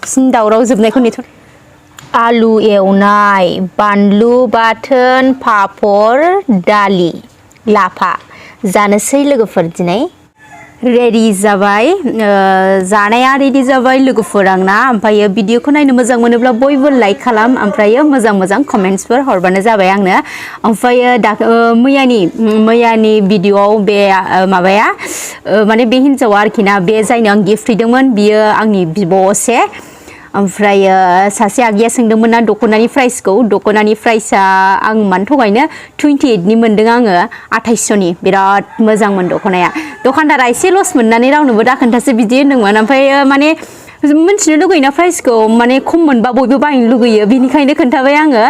बिसिनि दावराव जोबनायखौ नेथ' आलु एवनाय बानलु बाथोन पापर दालि लाफा जानोसै लोगोफोर दिनै रेडी जाबाय जानाया रेडी जाबाय लोगोफोर आंना ओमफ्राय भिडिअखौ नायनो मोजां मोनोब्ला बयबो लाइक खालाम ओमफ्राय मोजां कमेन्ट्सफोर हरबानो जाबाय आंनो ओमफ्राय मैयानि भिडिअआव बे माबाया माने बे हिन्जावा आरोखि ना बे जायनो आं गिफ्ट हैदोंमोन बियो आंनि बिब'से ओमफ्राय सासे आगैया सोंदोंमोन ना दख'नानि प्राइसखौ दख'नानि प्राइसआ आं मानो थगायनो 28नि मोन्दों आङो 2800नि बिराद मोजांमोन दख'नाया दखानदारा एसे लस मोननानै रावनोबो दाखोन्थासो बिदि होनदोंमोन ओमफ्राय माने मिथिनो लुगैयोना प्राइसखौ माने खम मोनबा बयबो बायनो लुगैयो बिनिखायनो खोन्थाबाय आङो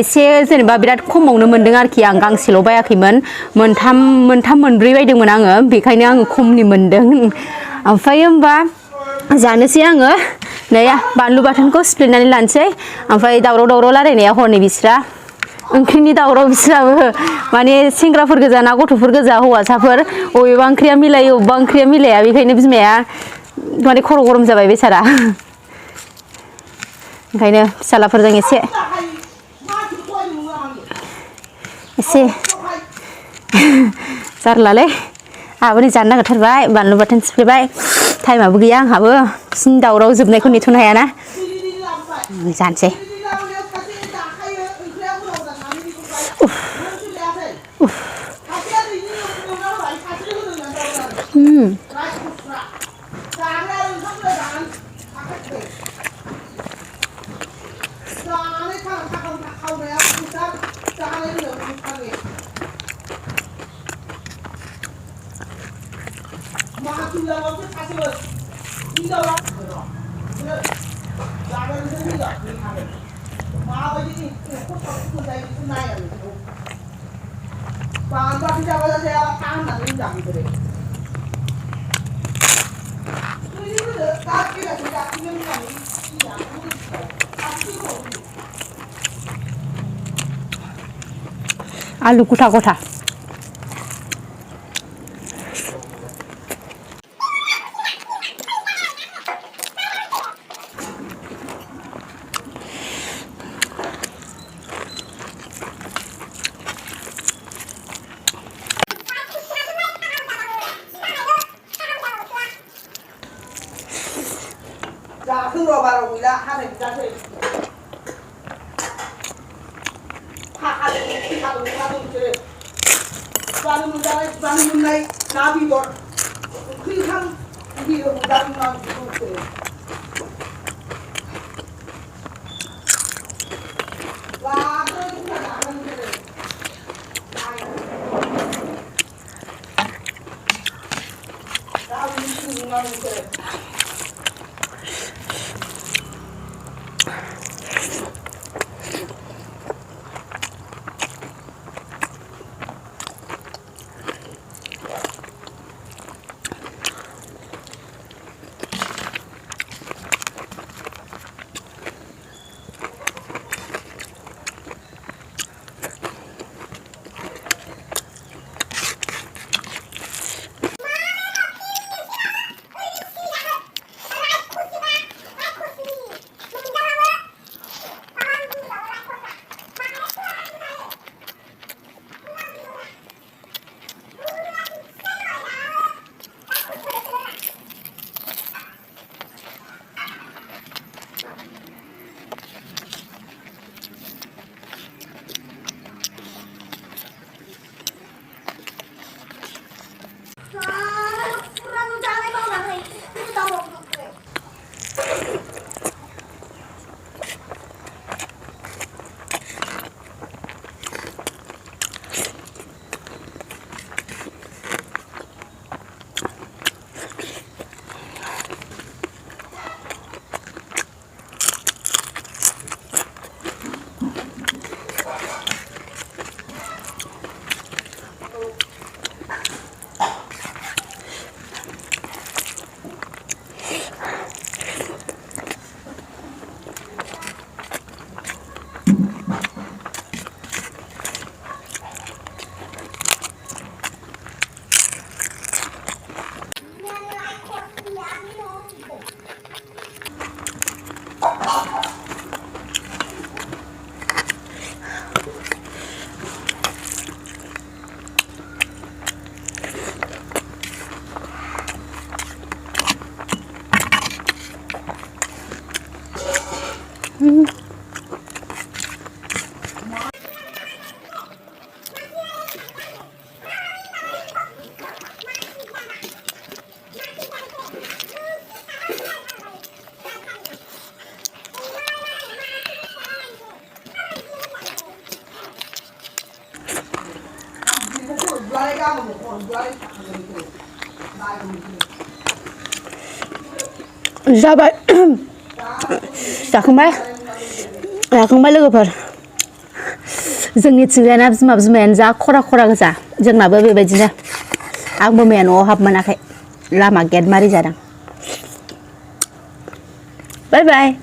एसे जेनेबा बिराद खमावनो मोन्दों आरोखि आं गांसेल' बायाखैमोन मोनथाम मोनब्रै बायदोंमोन आङो बेखायनो आङो खमनि मोन्दों ओमफ्राय होमबा जानोसै आङो नै बानलु बाथोनखौ सिफ्लेनानै लानोसै ओमफ्राय दावराव रायलायनाया हरनि बिस्रा ओंख्रिनि दावराव बिस्राबो माने सेंग्राफोर गोजा ना गथ'फोर गोजा हौवासाफोर बबेबा ओंख्रिया मिलायो बबेबा ओंख्रिया मिलाया बेखायनो बिमाया माने खर' गरम जाबाय बेसारा ओंखायनो फिसालाफोरजों एसे जारलालै आंहाबो नै जानो नागिरथारबाय बानलु बाथोन सिफ्लेबाय टाइमाबो गैया आंहाबो बिसिनि दावराव जोबनायखौ नेथ'नो हायाना जानोसै आलु गथा गथा जाबाय जाखांबाय लोगोफोर जोंनि थिंजायना बिमायानो जा खरा गोजा जोंनाबो बेबायदिनो आंबो मैया न'आव हाब मोनाखै लामा गेट मारि जादों बाय बाय